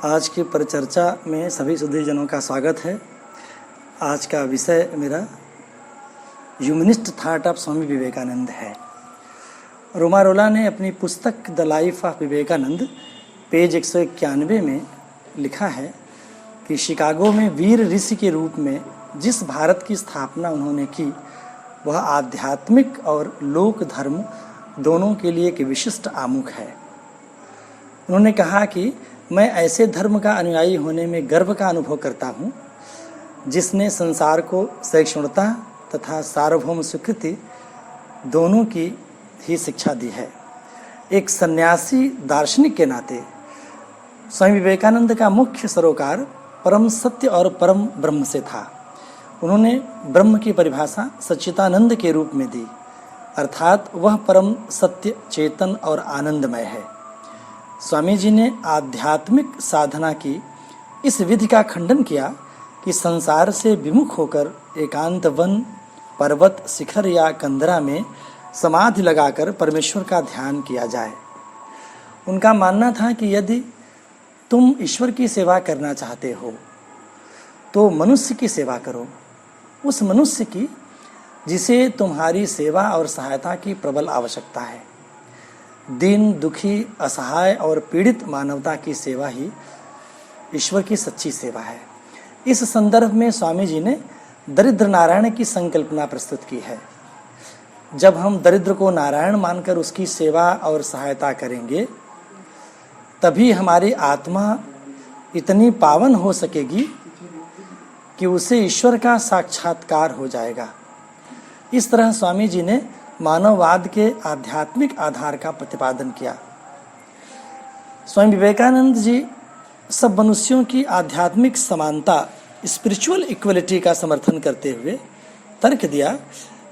आज की परिचर्चा में सभी सुधीजनों का स्वागत है। आज का विषय मेरा humanist thought of Swami Vivekananda है। रोमारोला ने अपनी पुस्तक the life of Vivekananda page 191 में लिखा है कि शिकागो में वीर ऋषि के रूप में जिस भारत की स्थापना उन्होंने की वह आध्यात्मिक और लोक धर्म दोनों के लिए एक विशिष्ट आमुख है। उन्होंने कहा कि मैं ऐसे धर्म का अनुयायी होने में गर्व का अनुभव करता हूँ जिसने संसार को सहिष्णुता तथा सार्वभौम स्वीकृति दोनों की ही शिक्षा दी है। एक सन्यासी दार्शनिक के नाते स्वामी विवेकानंद का मुख्य सरोकार परम सत्य और परम ब्रह्म से था। उन्होंने ब्रह्म की परिभाषा सच्चिदानंद के रूप में दी, अर्थात वह परम सत्य चेतन और आनंदमय है। स्वामी जी ने आध्यात्मिक साधना की इस विधि का खंडन किया कि संसार से विमुख होकर एकांत वन, पर्वत, शिखर या कंदरा में समाधि लगाकर परमेश्वर का ध्यान किया जाए। उनका मानना था कि यदि तुम ईश्वर की सेवा करना चाहते हो तो मनुष्य की सेवा करो, उस मनुष्य की जिसे तुम्हारी सेवा और सहायता की प्रबल आवश्यकता है। दीन, दुखी, असहाय और पीड़ित मानवता की सेवा ही ईश्वर की सच्ची सेवा है। इस संदर्भ में स्वामी जी ने दरिद्र नारायण की संकल्पना प्रस्तुत की है। जब हम दरिद्र को नारायण मानकर उसकी सेवा और सहायता करेंगे तभी हमारी आत्मा इतनी पावन हो सकेगी कि उसे ईश्वर का साक्षात्कार हो जाएगा। इस तरह स्वामी जी ने मानववाद के आध्यात्मिक आधार का प्रतिपादन किया। स्वामी विवेकानंद जी सब मनुष्यों की आध्यात्मिक समानता, स्पिरिचुअल इक्वलिटी का समर्थन करते हुए तर्क दिया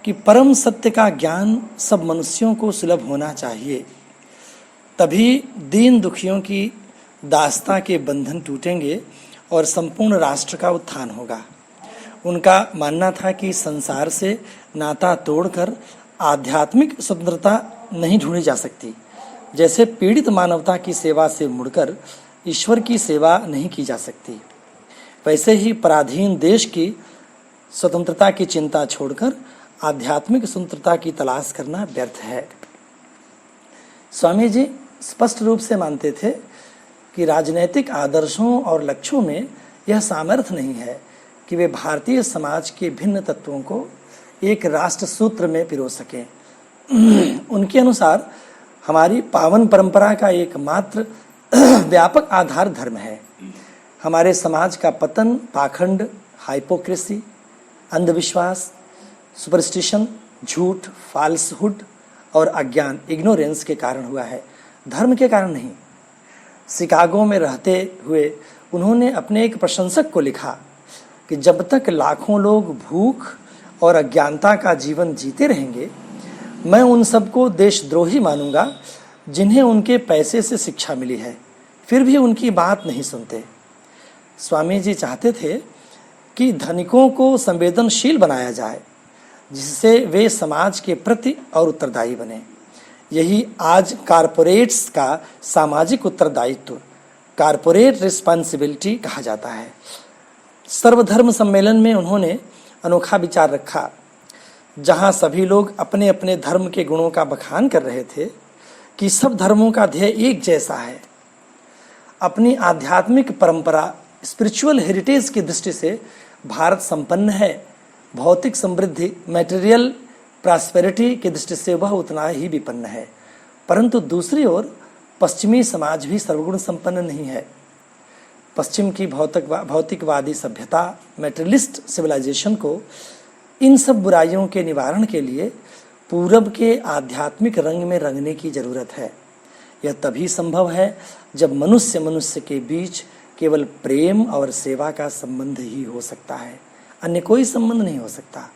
कि परम सत्य का ज्ञान सब मनुष्यों को सुलभ होना चाहिए, तभी दीन दुखियों की दास्ता के बंधन टूटेंगे और संपूर्ण राष्ट्र का उत्थान होगा। उनका मानना था कि संसार से नाता तोड़कर आध्यात्मिक स्वतंत्रता नहीं ढूंढी जा सकती, जैसे पीड़ित मानवता की सेवा से मुड़कर ईश्वर की सेवा नहीं की जा सकती, वैसे ही पराधीन देश की स्वतंत्रता की चिंता छोड़कर आध्यात्मिक स्वतंत्रता की तलाश करना व्यर्थ है। स्वामी जी स्पष्ट रूप से मानते थे कि राजनैतिक आदर्शों और लक्ष्यों में यह सामर्थ्य नहीं है कि वे भारतीय समाज के भिन्न तत्वों को एक राष्ट्र सूत्र में पिरो सकें। उनके अनुसार हमारी पावन परंपरा का एकमात्र व्यापक आधार धर्म है। हमारे समाज का पतन पाखंड, हाइपोक्रेसी, अंधविश्वास, सुपरस्टिशन, झूठ, फाल्सहुड और अज्ञान, इग्नोरेंस के कारण हुआ है, धर्म के कारण नहीं। शिकागो में रहते हुए उन्होंने अपने एक प्रशंसक को लिखा कि जब तक लाखों लोग भूख और अज्ञानता का जीवन जीते रहेंगे, मैं उन सबको देशद्रोही मानूंगा जिन्हें उनके पैसे से शिक्षा मिली है, फिर भी उनकी बात नहीं सुनते। स्वामी जी चाहते थे कि धनिकों को संवेदनशील बनाया जाए, जिससे वे समाज के प्रति और उत्तरदायी बने। यही आज कारपोरेट्स का सामाजिक उत्तरदायित्व, कारपोरेट रिस्पॉन्सिबिलिटी कहा जाता है। सर्वधर्म सम्मेलन में उन्होंने अनोखा विचार रखा, जहां सभी लोग अपने अपने धर्म के गुणों का बखान कर रहे थे कि सब धर्मों का ध्येय एक जैसा है। अपनी आध्यात्मिक परंपरा, स्पिरिचुअल हेरिटेज की दृष्टि से भारत संपन्न है। भौतिक समृद्धि, मैटेरियल प्रॉस्पेरिटी की दृष्टि से वह उतना ही विपन्न है, परंतु दूसरी ओर पश्चिमी समाज भी सर्वगुण संपन्न नहीं है। पश्चिम की भौतिकवादी सभ्यता, मेटेरियलिस्ट सिविलाइजेशन को इन सब बुराइयों के निवारण के लिए पूरब के आध्यात्मिक रंग में रंगने की जरूरत है। यह तभी संभव है जब मनुष्य मनुष्य के बीच केवल प्रेम और सेवा का संबंध ही हो सकता है, अन्य कोई संबंध नहीं हो सकता।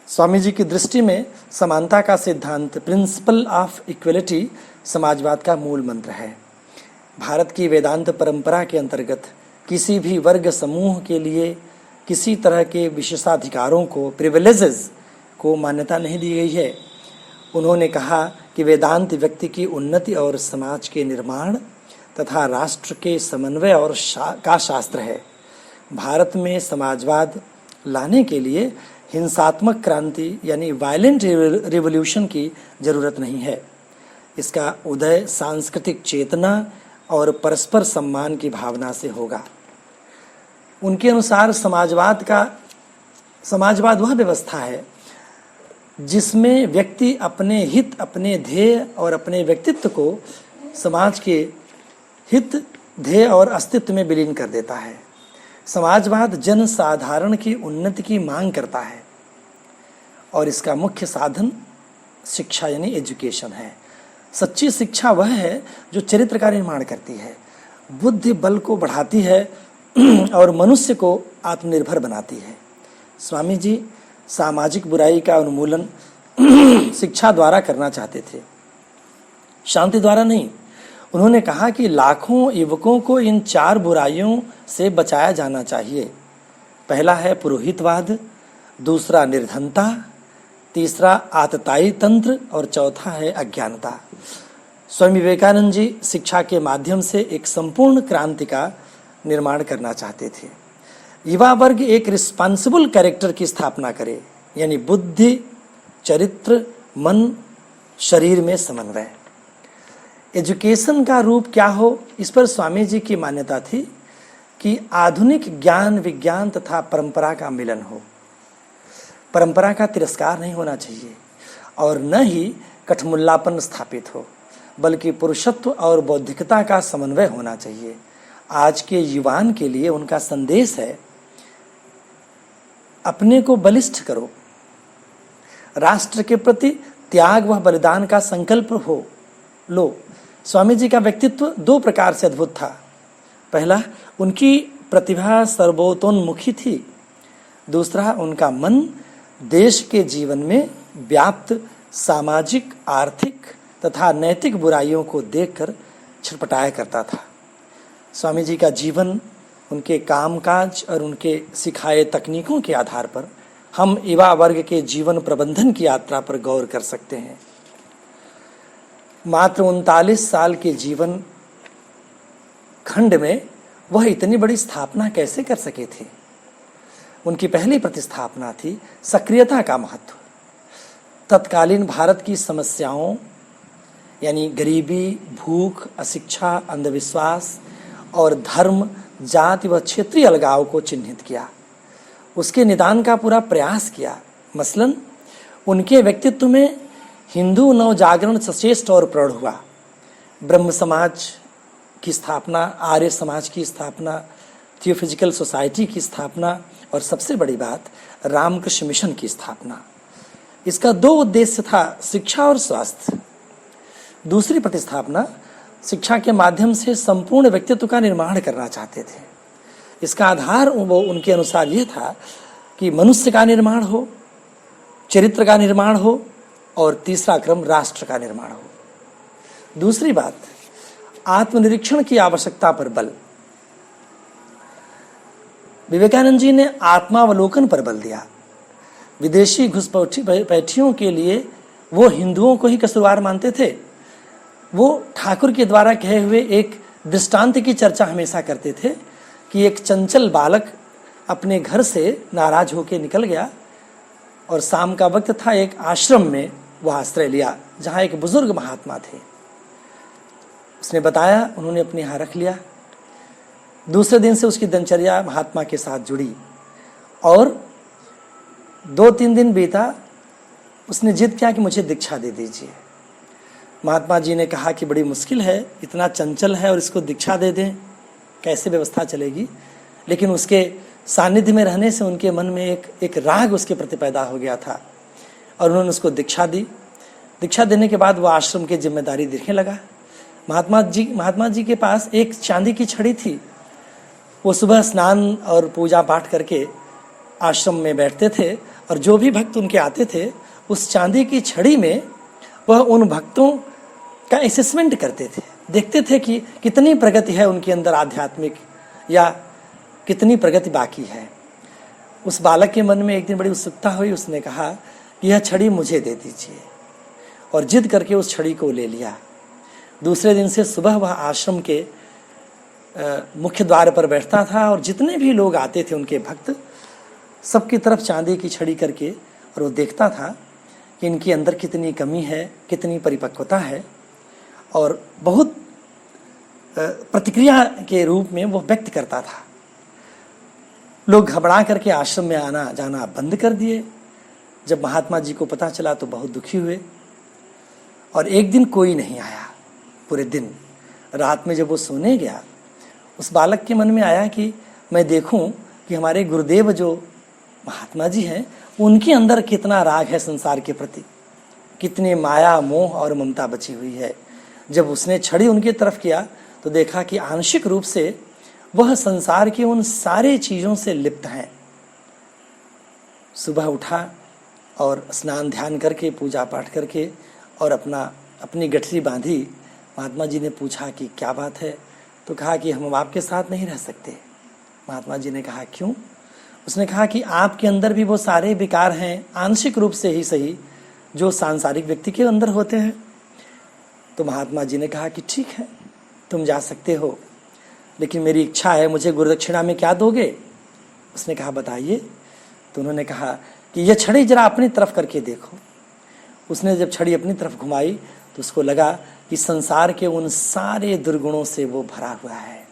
स्वामी जी की दृष्टि में समानता का सिद्धांत, प्रिंसिपल ऑफ इक्वलिटी, समाजवाद का मूल मंत्र है। भारत की वेदांत परंपरा के अंतर्गत किसी भी वर्ग समूह के लिए किसी तरह के विशेषाधिकारों को, प्रिविलेजेस को मान्यता नहीं दी गई है। उन्होंने कहा कि वेदांत व्यक्ति की उन्नति और समाज के निर्माण तथा राष्ट्र के समन्वय और का शास्त्र है। भारत में समाजवाद लाने के लिए हिंसात्मक क्रांति यानी वायलेंट रिवॉल्यूशन की जरूरत नहीं है। इसका उदय सांस्कृतिक चेतना और परस्पर सम्मान की भावना से होगा। उनके अनुसार समाजवाद वह व्यवस्था है जिसमें व्यक्ति अपने हित, अपने ध्येय और अपने व्यक्तित्व को समाज के हित, ध्येय और अस्तित्व में विलीन कर देता है। समाजवाद जन साधारण की उन्नति की मांग करता है और इसका मुख्य साधन शिक्षा यानी एजुकेशन है। सच्ची शिक्षा वह है जो चरित्र का निर्माण करती है, बुद्धि बल को बढ़ाती है और मनुष्य को आत्मनिर्भर बनाती है। स्वामी जी सामाजिक बुराई का उन्मूलन शिक्षा द्वारा करना चाहते थे, शांति द्वारा नहीं। उन्होंने कहा कि लाखों युवकों को इन 4 बुराइयों से बचाया जाना चाहिए। पहला है पुरोहितवाद, दूसरा निर्धनता, तीसरा आतताई तंत्र और चौथा है अज्ञानता। स्वामी विवेकानंद जी शिक्षा के माध्यम से एक संपूर्ण क्रांति का निर्माण करना चाहते थे। युवा वर्ग एक रिस्पॉन्सिबल कैरेक्टर की स्थापना करे, यानी बुद्धि, चरित्र, मन, शरीर में समन्वय। एजुकेशन का रूप क्या हो, इस पर स्वामी जी की मान्यता थी कि आधुनिक ज्ञान, विज्ञान तथा परंपरा का मिलन हो। परंपरा का तिरस्कार नहीं होना चाहिए और न ही कठमुल्लापन स्थापित हो, बल्कि पुरुषत्व और बौद्धिकता का समन्वय होना चाहिए। आज के युवान के लिए उनका संदेश है, अपने को बलिष्ठ करो, राष्ट्र के प्रति त्याग व बलिदान का संकल्प लो। स्वामी जी का व्यक्तित्व 2 प्रकार से अद्भुत था। पहला, उनकी प्रतिभा सर्वतोन्मुखी थी। दूसरा, उनका मन देश के जीवन में व्याप्त सामाजिक, आर्थिक तथा नैतिक बुराइयों को देखकर छटपटाया करता था। स्वामी जी का जीवन, उनके कामकाज और उनके सिखाए तकनीकों के आधार पर हम युवा वर्ग के जीवन प्रबंधन की यात्रा पर गौर कर सकते हैं। मात्र 39 साल के जीवन खंड में वह इतनी बड़ी स्थापना कैसे कर सके थे? उनकी पहली प्रतिस्थापना थी सक्रियता का महत्व। तत्कालीन भारत की समस्याओं यानी गरीबी, भूख, अशिक्षा, अंधविश्वास और धर्म, जाति व क्षेत्रीय अलगाव को चिन्हित किया, उसके निदान का पूरा प्रयास किया। मसलन उनके व्यक्तित्व में हिंदू नवजागरण सचेष्ट और प्रौढ़ हुआ। ब्रह्म समाज की स्थापना, आर्य समाज की स्थापना, थियोफिजिकल सोसाइटी की स्थापना और सबसे बड़ी बात रामकृष्ण मिशन की स्थापना। इसका 2 उद्देश्य था, शिक्षा और स्वास्थ्य। दूसरी प्रतिस्थापना शिक्षा के माध्यम से संपूर्ण व्यक्तित्व का निर्माण करना चाहते थे। इसका आधार वो उनके अनुसार ये था कि मनुष्य का निर्माण हो, चरित्र का निर्माण हो और तीसरा क्रम राष्ट्र का निर्माण हो। दूसरी बात, आत्मनिरीक्षण की आवश्यकता पर बल। विवेकानंद जी ने आत्मावलोकन पर बल दिया। विदेशी घुसपैठियों के लिए वो हिंदुओं को ही कसूरवार मानते थे। वो ठाकुर के द्वारा कहे हुए एक दृष्टांत की चर्चा हमेशा करते थे कि एक चंचल बालक अपने घर से नाराज होकर निकल गया और शाम का वक्त था, एक आश्रम में वह आश्रय लिया जहाँ एक बुजुर्ग महात्मा थे। उसने बताया, उन्होंने अपने यहाँ रख लिया। दूसरे दिन से उसकी दिनचर्या महात्मा के साथ जुड़ी और 2-3 दिन बीता। उसने जिद किया कि मुझे दीक्षा दे दीजिए। महात्मा जी ने कहा कि बड़ी मुश्किल है, इतना चंचल है और इसको दीक्षा दे दें, कैसे व्यवस्था चलेगी। लेकिन उसके सानिध्य में रहने से उनके मन में एक राग उसके प्रति पैदा हो गया था और उन्होंने उसको दीक्षा दी। दीक्षा देने के बाद वो आश्रम की जिम्मेदारी देखने लगा। महात्मा जी के पास एक चांदी की छड़ी थी। वो सुबह स्नान और पूजा पाठ करके आश्रम में बैठते थे और जो भी भक्त उनके आते थे, उस चांदी की छड़ी में वह उन भक्तों का असेसमेंट करते थे, देखते थे कि कितनी प्रगति है उनके अंदर आध्यात्मिक या कितनी प्रगति बाकी है। उस बालक के मन में एक दिन बड़ी उत्सुकता हुई। उसने कहा कि यह छड़ी मुझे दे दीजिए और जिद करके उस छड़ी को ले लिया। दूसरे दिन से सुबह वह आश्रम के मुख्य द्वार पर बैठता था और जितने भी लोग आते थे उनके भक्त, सबकी तरफ चांदी की छड़ी करके, और वो देखता था कि इनके अंदर कितनी कमी है, कितनी परिपक्वता है, और बहुत प्रतिक्रिया के रूप में वो व्यक्त करता था। लोग घबरा करके आश्रम में आना जाना बंद कर दिए। जब महात्मा जी को पता चला तो बहुत दुखी हुए, और एक दिन कोई नहीं आया पूरे दिन। रात में जब वो सोने गया, उस बालक के मन में आया कि मैं देखूं कि हमारे गुरुदेव जो महात्मा जी हैं, उनके अंदर कितना राग है संसार के प्रति, कितनी माया मोह और ममता बची हुई है। जब उसने छड़ी उनकी तरफ किया तो देखा कि आंशिक रूप से वह संसार के उन सारे चीज़ों से लिप्त हैं। सुबह उठा और स्नान ध्यान करके, पूजा पाठ करके, और अपनी गठरी बांधी। महात्मा जी ने पूछा कि क्या बात है, तो कहा कि हम आपके साथ नहीं रह सकते। महात्मा जी ने कहा क्यों? उसने कहा कि आपके अंदर भी वो सारे विकार हैं, आंशिक रूप से ही सही, जो सांसारिक व्यक्ति के अंदर होते हैं। तो महात्मा जी ने कहा कि ठीक है, तुम जा सकते हो, लेकिन मेरी इच्छा है, मुझे गुरुदक्षिणा में क्या दोगे? उसने कहा बताइए। तो उन्होंने कहा कि यह छड़ी जरा अपनी तरफ करके देखो। उसने जब छड़ी अपनी तरफ घुमाई तो उसको लगा कि संसार के उन सारे दुर्गुणों से वो भरा हुआ है।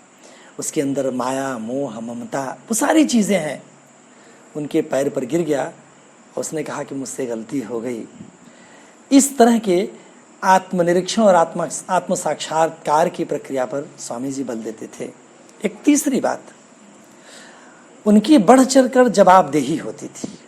उसके अंदर माया मोह ममता वो सारी चीज़ें हैं। उनके पैर पर गिर गया और उसने कहा कि मुझसे गलती हो गई। इस तरह के आत्मनिरीक्षण और आत्म साक्षात्कार की प्रक्रिया पर स्वामी जी बल देते थे। एक तीसरी बात, उनकी बढ़ चढ़ कर जवाबदेही होती थी।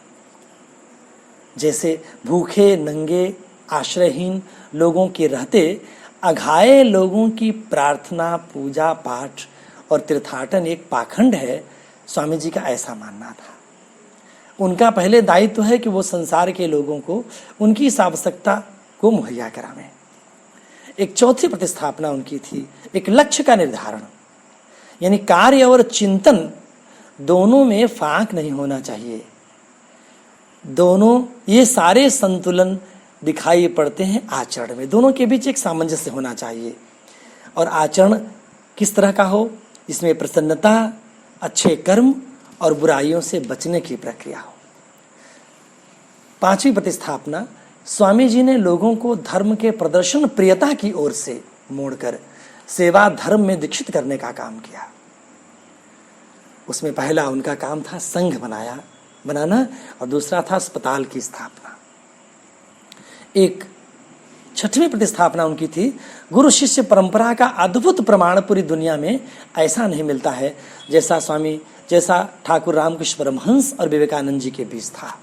जैसे भूखे नंगे आश्रयहीन लोगों के रहते अघाये लोगों की प्रार्थना पूजा पाठ और तीर्थाटन एक पाखंड है, स्वामी जी का ऐसा मानना था। उनका पहले दायित्व है कि वो संसार के लोगों को उनकी इस आवश्यकता को मुहैया करावें। एक चौथी प्रतिस्थापना उनकी थी, एक लक्ष्य का निर्धारण, यानी कार्य और चिंतन दोनों में फाक नहीं होना चाहिए। दोनों ये सारे संतुलन दिखाई पड़ते हैं आचरण में, दोनों के बीच एक सामंजस्य होना चाहिए। और आचरण किस तरह का हो? इसमें प्रसन्नता, अच्छे कर्म और बुराइयों से बचने की प्रक्रिया हो। पांचवी प्रतिस्थापना, स्वामी जी ने लोगों को धर्म के प्रदर्शन प्रियता की ओर से मोड़कर सेवा धर्म में दीक्षित करने का काम किया। उसमें पहला उनका काम था संघ बनाना और दूसरा था अस्पताल की स्थापना। एक छठवीं प्रतिस्थापना उनकी थी, गुरु शिष्य परंपरा का अद्भुत प्रमाण पूरी दुनिया में ऐसा नहीं मिलता है जैसा ठाकुर रामकृष्ण परमहंस और विवेकानंद जी के बीच था।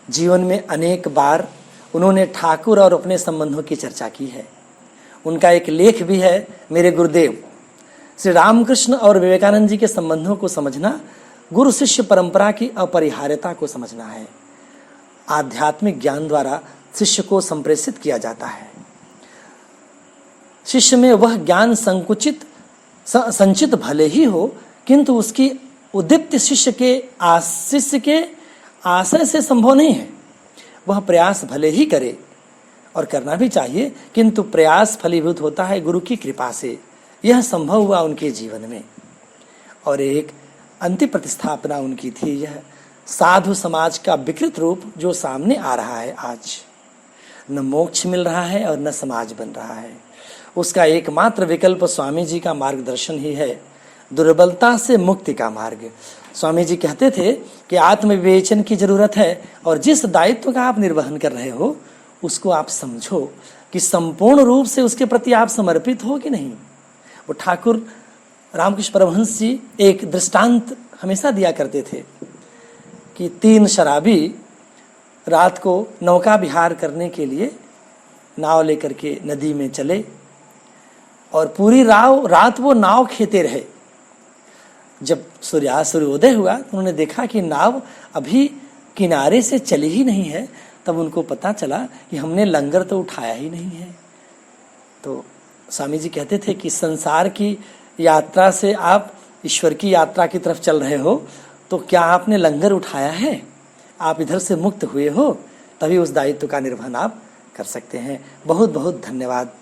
जीवन में अनेक बार उन्होंने ठाकुर और अपने संबंधों की चर्चा की है। उनका एक लेख भी है, मेरे गुरुदेव। श्री रामकृष्ण और विवेकानंद जी के संबंधों को समझना गुरु शिष्य परंपरा की अपरिहार्यता को समझना है। आध्यात्मिक ज्ञान द्वारा शिष्य को संप्रेषित किया जाता है। शिष्य में वह ज्ञान संचित भले ही हो, किंतु उसकी उद्दीप्त शिष्य के आशय से संभव नहीं है। वह प्रयास भले ही करे, और करना भी चाहिए, किंतु प्रयास फलीभूत होता है गुरु की कृपा से। यह संभव हुआ उनके जीवन में। और एक अंतिम प्रतिस्थापना उनकी थी, यह साधु समाज का विकृत रूप जो सामने आ रहा है आज। न मोक्ष मिल रहा है और न समाज बन रहा है। उसका एकमात्र विकल्प स्वामी जी का मार्गदर्शन ही है, दुर्बलता से मुक्ति का मार्ग। स्वामी जी कहते थे कि आत्मविवेचन की जरूरत है, और जिस दायित्व का आप निर्वहन कर रहे हो उसको आप समझो कि संपूर्ण रूप से उसके प्रति आप समर्पित हो कि नहीं। वो ठाकुर रामकृष्ण परमहंस जी एक दृष्टांत हमेशा दिया करते थे कि 3 शराबी रात को नौका विहार करने के लिए नाव लेकर के नदी में चले, और पूरी रात वो नाव खेते रहे। जब सूर्योदय हुआ तो उन्होंने देखा कि नाव अभी किनारे से चली ही नहीं है। तब उनको पता चला कि हमने लंगर तो उठाया ही नहीं है। तो स्वामी जी कहते थे कि संसार की यात्रा से आप ईश्वर की यात्रा की तरफ चल रहे हो, तो क्या आपने लंगर उठाया है? आप इधर से मुक्त हुए हो, तभी उस दायित्व का निर्वहन आप कर सकते हैं। बहुत बहुत धन्यवाद।